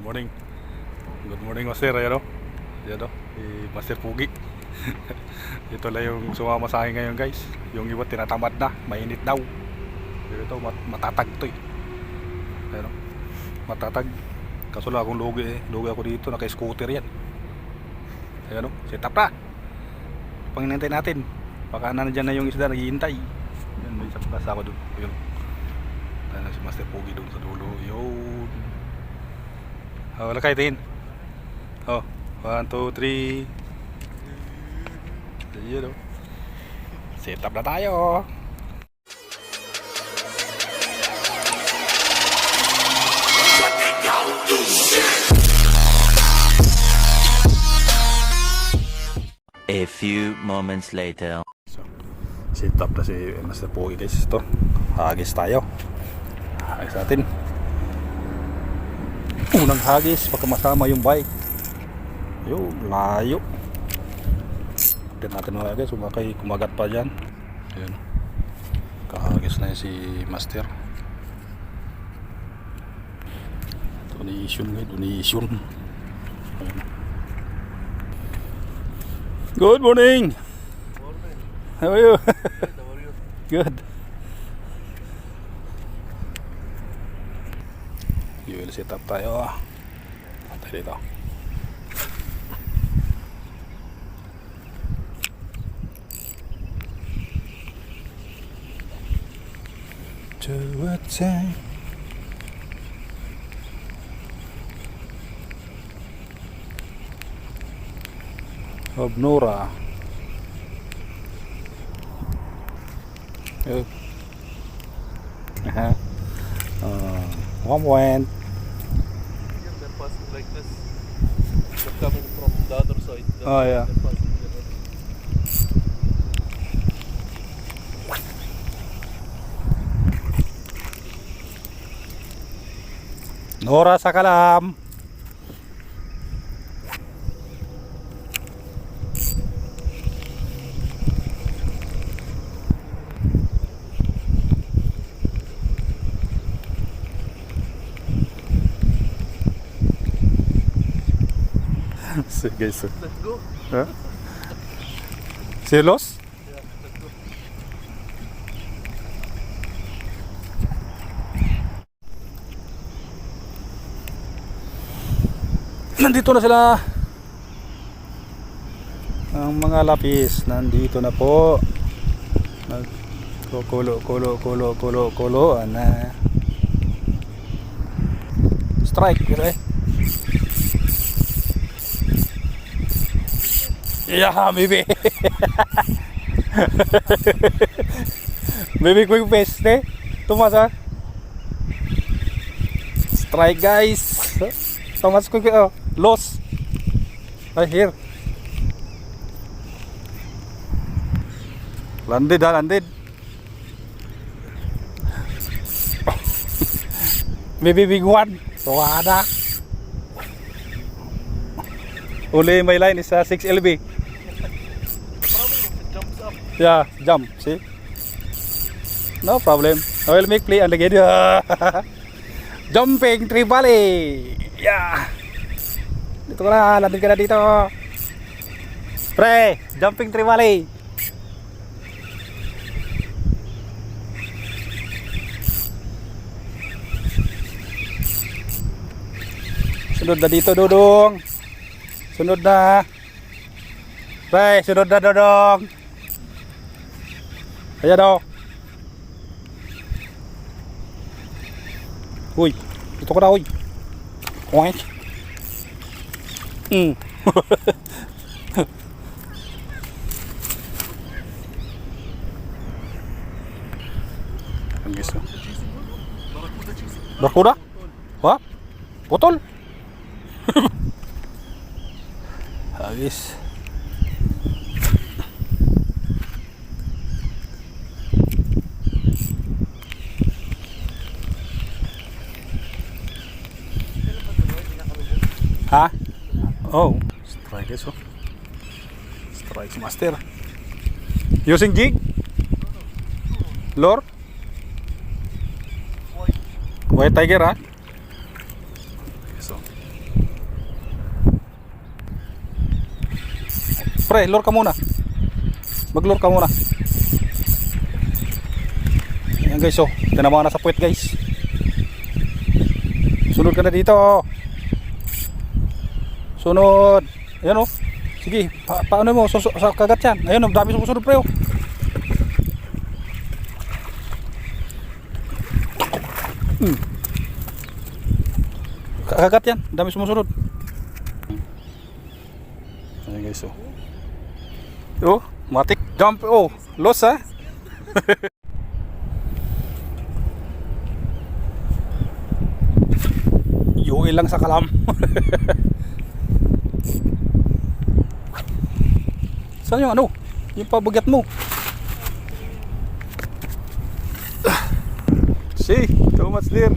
morning. Good morning, Master. Ayan o. Ayan o. Master Pugi. Ito lang yung sumama sa akin ngayon, guys. Yung iba tinatamad na. Mainit daw. Pero ito, matatag to eh. Ayan o. Matatag. Kaso lang akong lugi eh. Lugi ako dito. Naka-scooter yan. Ayan o. Set up na. Panginantay natin. Baka nandiyan na yung isda. Naghihintay. Ayan, may isa pa ako dun. Ayan o. Ayan si Master Pugi dun sa dulo. Yun. Wala kayo din. 1, 2, 3. Ayan o. Set up na tayo. A few moments later. So, set up na si Master Pugi, guys. Ito, hagis tayo. Hagis natin. Unang hagis pagka masama yung bike. Yo, layo. Update natin mga guys, kumagat pa dyan. Ayan. Kahagis na yun si Master. Donation guys, donation. Ayan. Good morning. Morning. How are you? Good, how are you? Good. You will set up tayo. Tayo dito. To attack. Of Nora. Oh. One point. Yeah, they're passing like this. They're coming from the other side. Oh, yeah. They're passing the road. Nora sa kalam. Sige, so. Let's go. Huh? Silos? Yeah, let's go. Nandito na sila. Ang mga lapis nandito na po. Kulo na. Strike pero eh. Yeah, maybe. Maybe quick pace eh. Tumas ah. Strike guys. Tumas quick loss. Right here. Landed. Maybe big one. So ada. Only my line is 6 LB. The problem if it jumps up. Yeah, jump. See? No problem. I will make play and again. Jumping tree valley. Yeah. Dito ka na, landin ka na dito. Pre, jumping tree valley. Sunod na dito, Dudong. Sunod na. Pre, sunod na, Dudong. Ayan o. Uy, dito ko na, uy. Oink. Ang gusto. Barkuda? What? Putol? Habis. Ha? Oh, strike guys oh. Strike master. Using jig? Lure? White tiger ha? So, pre, lure ka muna. Mag-lure ka muna. Ayan guys, oh. Tinamaan na sa puwet guys. Sunod ka na dito. Sunod. Ayan oh. Sige, paano mo? Sa kagat yan. Ayun, dami sumusunod pre oh. Kagat yan, dami sumusunod. Ayan guys oh. Oh, matik jump oh. Loss ha. Yuwi lang sa kalam. Saan yung ano? Yung pabagat mo. See, too much there.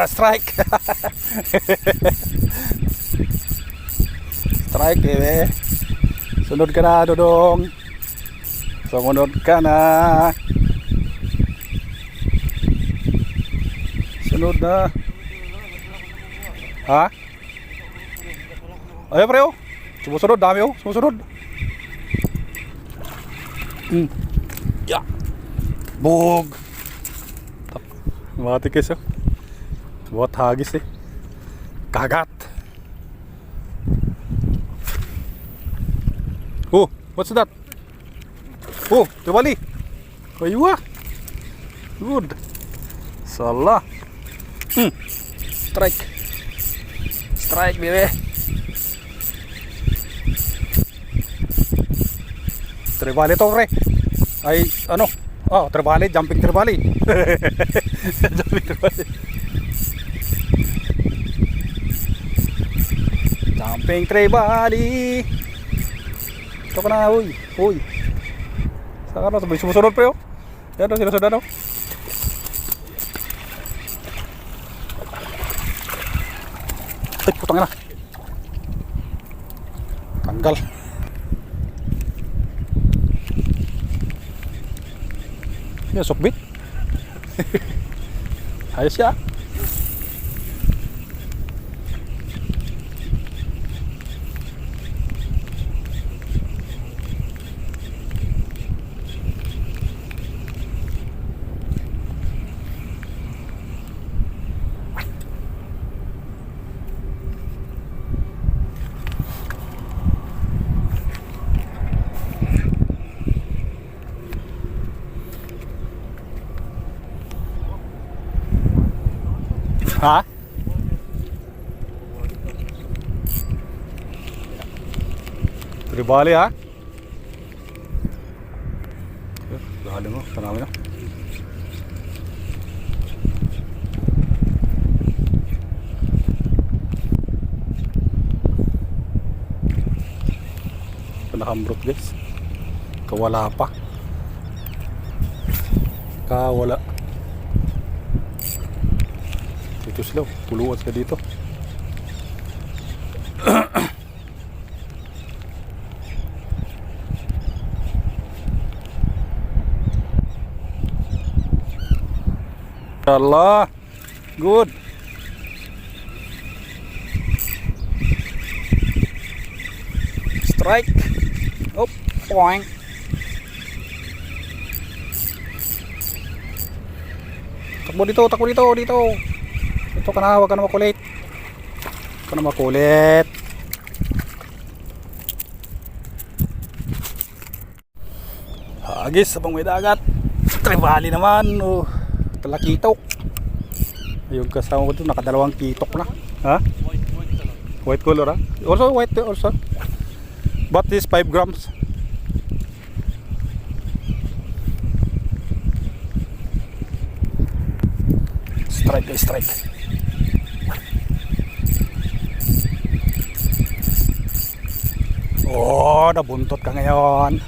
Strike. Strike eh. Sunod ka na, Dodong. Sumunod ka na. Sunod na. Ha? Ayo pre oh. Sumusunod, dami oh. Sumusunod. Ya. Bog. Mati guys oh. Buat hagis eh. Kagat. Oh, what's that? Oh, terbalik. Aywa. Good. Salah. Strike. Strike bebe. Terbalik to pre. Ay ano? Oh, terbalik, jumping terbalik. Jumping terbalik. Jumping terbalik. Ito ka na, uy. Uy. Saan ka na? Sumusunod pre oh. Yan o, sinusunod o. Ay, putang ina. Tanggal. Yan, sukbit. Ayos siya. Ha? Tribali ha? Dali mo, tanawin na. Nakambrot guys. Kawala pa. Kawala. Dito sila, puluwas ka dito. Allah, good. Strike. Oh, poing. Takbo dito, takbo dito, dito. Ito ka na, huwag ka na makulit. Huwag ka na makulit. Hagis, sabang may dagat. Tribali naman. Oh, talakitok. Yung kasama ko dito, nakadalawang kitok na. Ha? White color ha? Also white also. But this 5 grams. Strike, strike. Oh, nabuntot ka ngayon.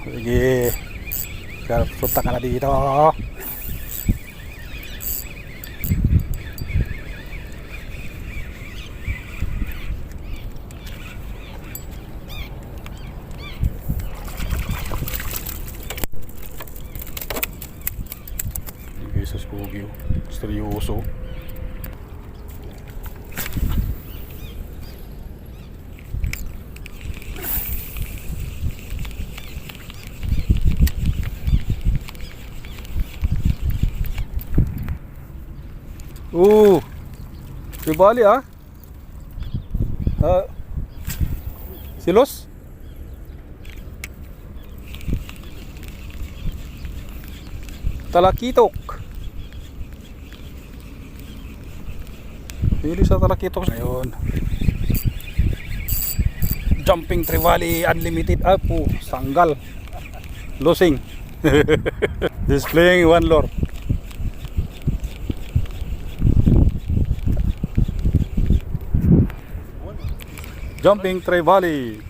Sige. Punta ka na dito. Jesus Pugio. Seryoso. Trevally ah. Silos? Talakitok. Pili sa talakitok ngayon. Jumping Trevally Unlimited. Sanggal. Losing. Displaying one lure. Jumping Trevally.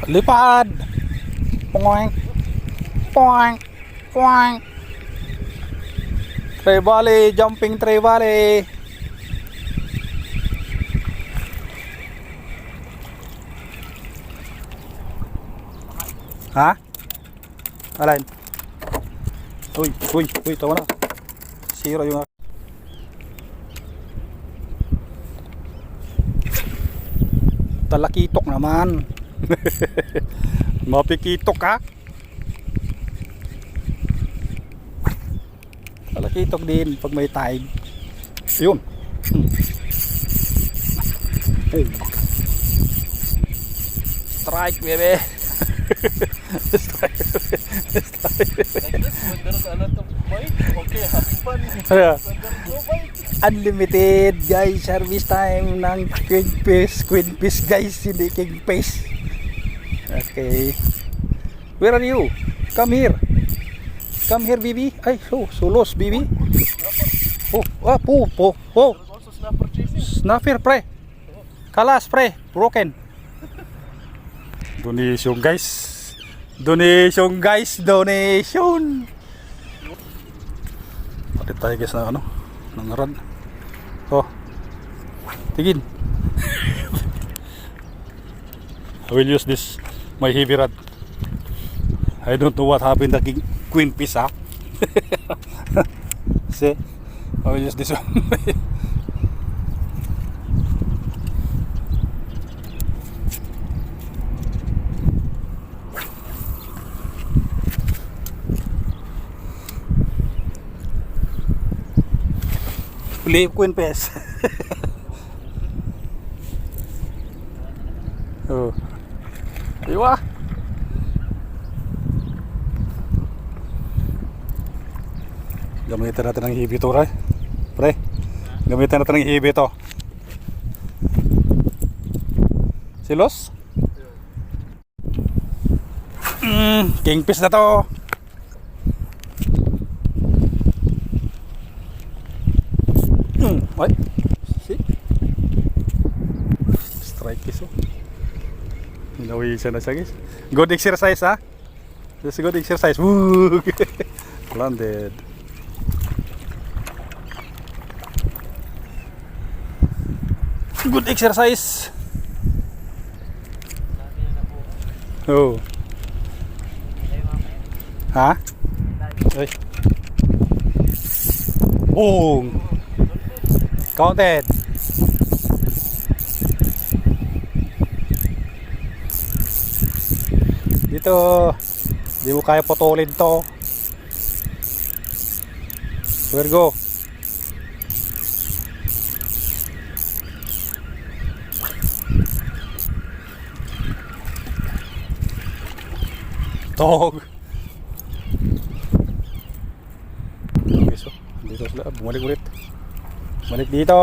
Lipad. Poing. Poing. Poing. Trevally, jumping Trevally. Ha? Alin? Uy, tawa na. Zero yung talakitok naman. Mapikitok ha? Talakitok din pag may tide. Yun. Strike baby. Like this, when there's a lot of bite, okay, having fun. Yeah. When there's no bite, Unlimited guys, service time ng Queen Fish guys, hindi Kingfish. Okay. Where are you? Come here, baby. Ay, sulos, baby. there's also snapper chasing. Snapper, pre. Kalas, pre. Broken. Donation, guys. Donation. Palit tayo guys na ng rod. Tigin. I will use this, my heavy rod. I don't know what happened to Queen Fish, ha? See? I will use this one. Uli Queen Fish. Diba? Gamitin natin ng hibi to, pre. Gamitin natin ng hibi to. Silos? Kingfish na to. Ay, see? Strike fish, Hinawisan na siya, guys. Good exercise, ha? This is good exercise. Woo! Landed. Good exercise. Oh. Ha? Ay. Boom. Counted. Dito, di mo kaya putulin to. Here go. Tog. Okay, so dito sila, bumalik ulit. Balik dito.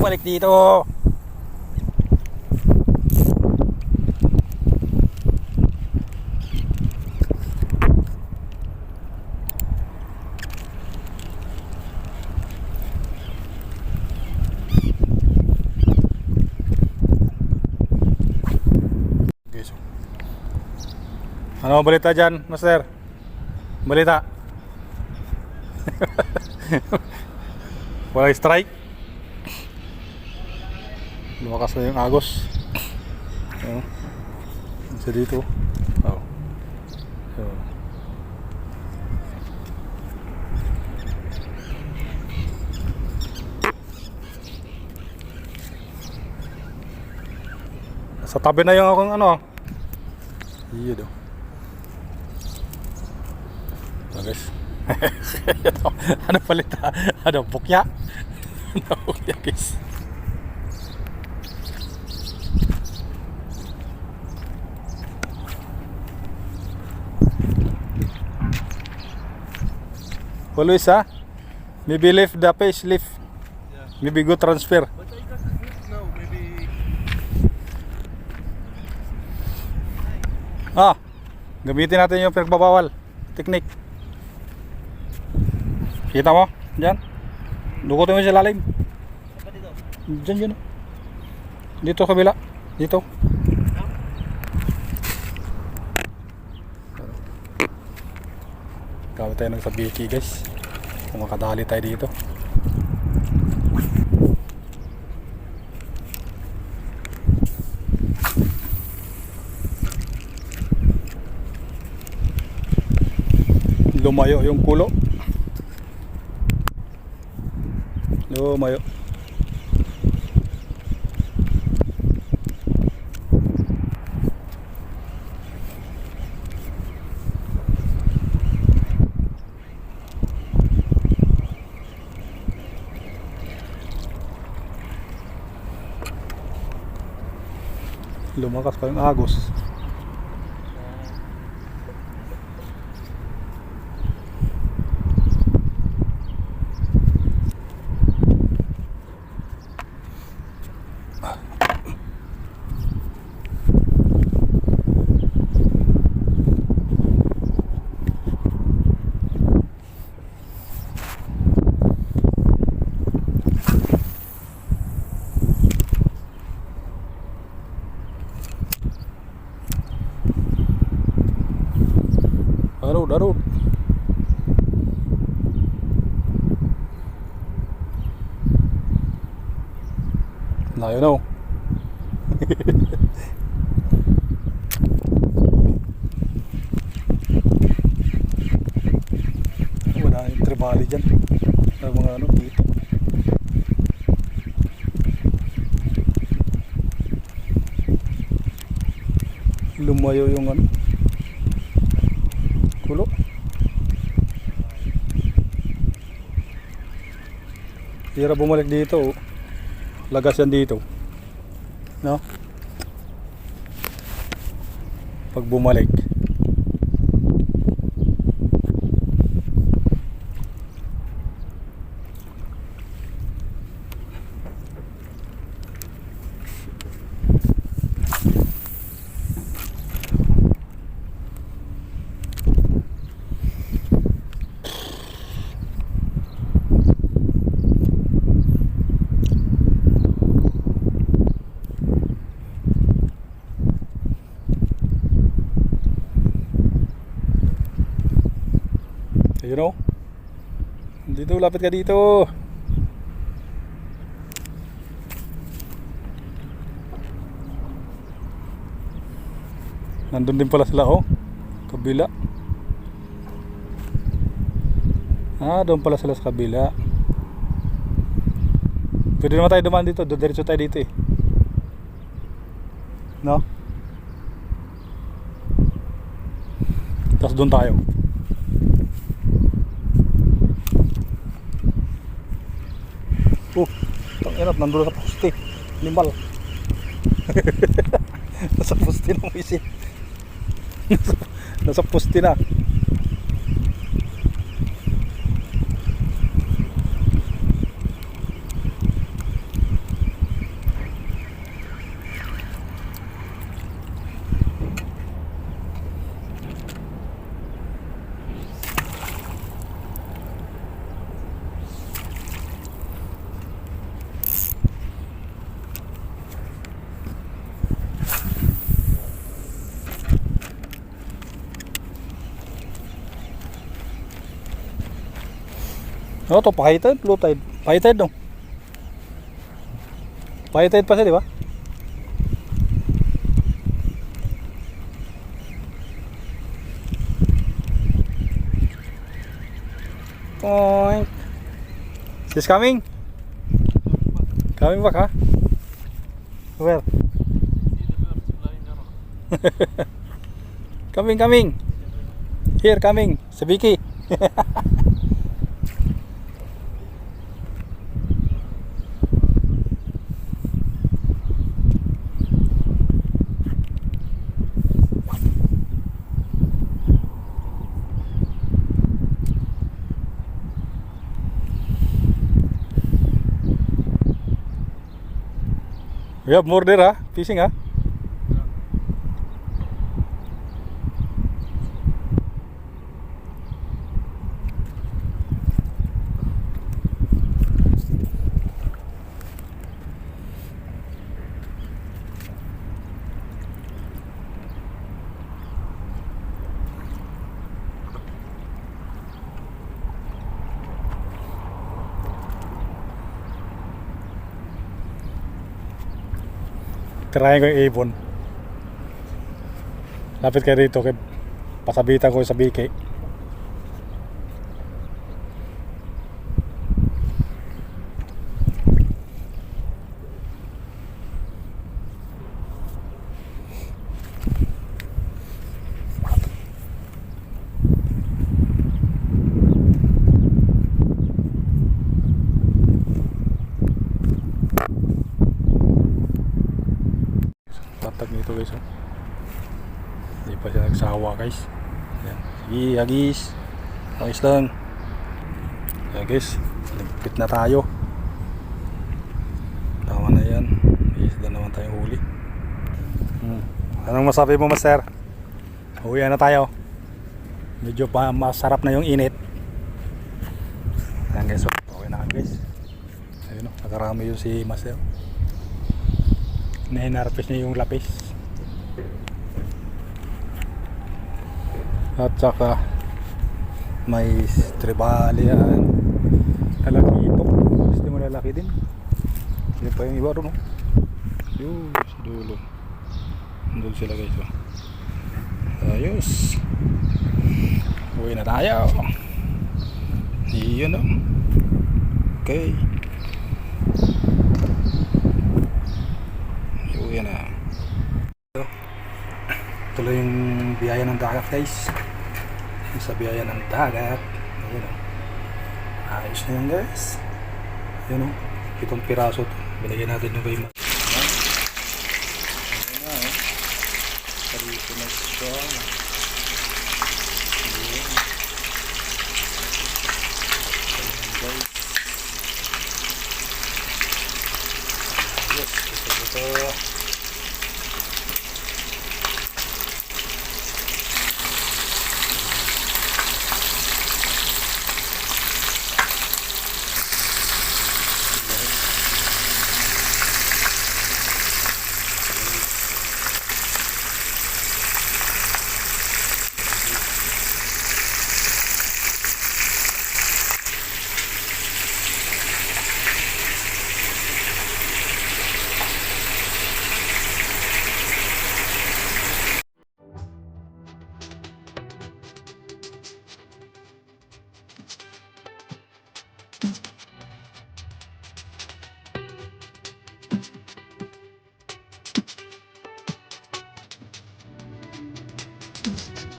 Balik dito. Okay, so. Ano balita dyan, Master? Balita? Walang strike. Lumakas na yung agos. Isa dito. Sa tabi na yung akong ano. Iya do. So guys. Ano palit ha? Ano bukya? Ano bukya guys? Always ha? Maybe lift the pace lift. Yeah. Maybe go transfer. But I got food now, maybe. Ah, gamitin natin yung pinagbabawal technique. Kita mo? Diyan. Dukutin mo sa lalim. Apa dito? Diyan, diyan. Dito kabila. Dito. Gamit tayo ng sabiki guys. Kung makadali tayo dito. Lumayo yung kulo. Lumayo. Lumakas pa yung agos. Darut. Layo na oh. Wala yung tribali dyan. May mga ano dito. Lumayo yung ano kulo. Hirap bumalik dito oh. Lagas yan dito, no? Pag bumalik you know, dito, lapit ka dito. Nandun din pala sila oh, kabila. Ah, doon pala sila sa kabila. Pwede naman tayo dumaan dito, diretso tayo dito eh, no? Tapos doon tayo. Oh, tanginat, nandun sa poste. Limbal. Nasa poste na misil. Nasa poste na. Ano to, high tide, low tide? High tide no? High tide pa siya, di ba? Point. She's coming? Coming back, ha? Where? Coming. Here, coming. Sa Vicky. We have more there, ha? Fishing, ha? Tirahin ko yung ibon. Lapit kayo dito, pasabitan ko sa biki. Tatag nito guys, oh. Hindi pa siya nagsawa guys. Yan. Sige, hagis. Hagis lang. Yan guys, ligpit na tayo. Tama na yan. May isda naman tayong huli. Anong masabi mo, master? Uwi na tayo. Medyo pa masarap na yung init. Yan guys, oh. Okay na guys. Ayun, oh. Nakarami yun si master. Nahinarpis niya yung lapis. At saka may tribali yan. Lalaki ito. Gusto mo lalaki din. Hindi pa yung iba rin, no? Yun, sa dulo. Doon sila guys, oh. Ayos. Uwi na tayo. Iyon, no? Okay. Yan na. Tuloy yung biyaya ng dagat guys. Yung sa biyaya ng dagat. Ayan o. Ayos na yan guys. Ayan o. 7 piraso. Binigyan natin yung bayma. Ayan na o. Sarito na siya. Ayan. Ayan guys. Yes. Ito.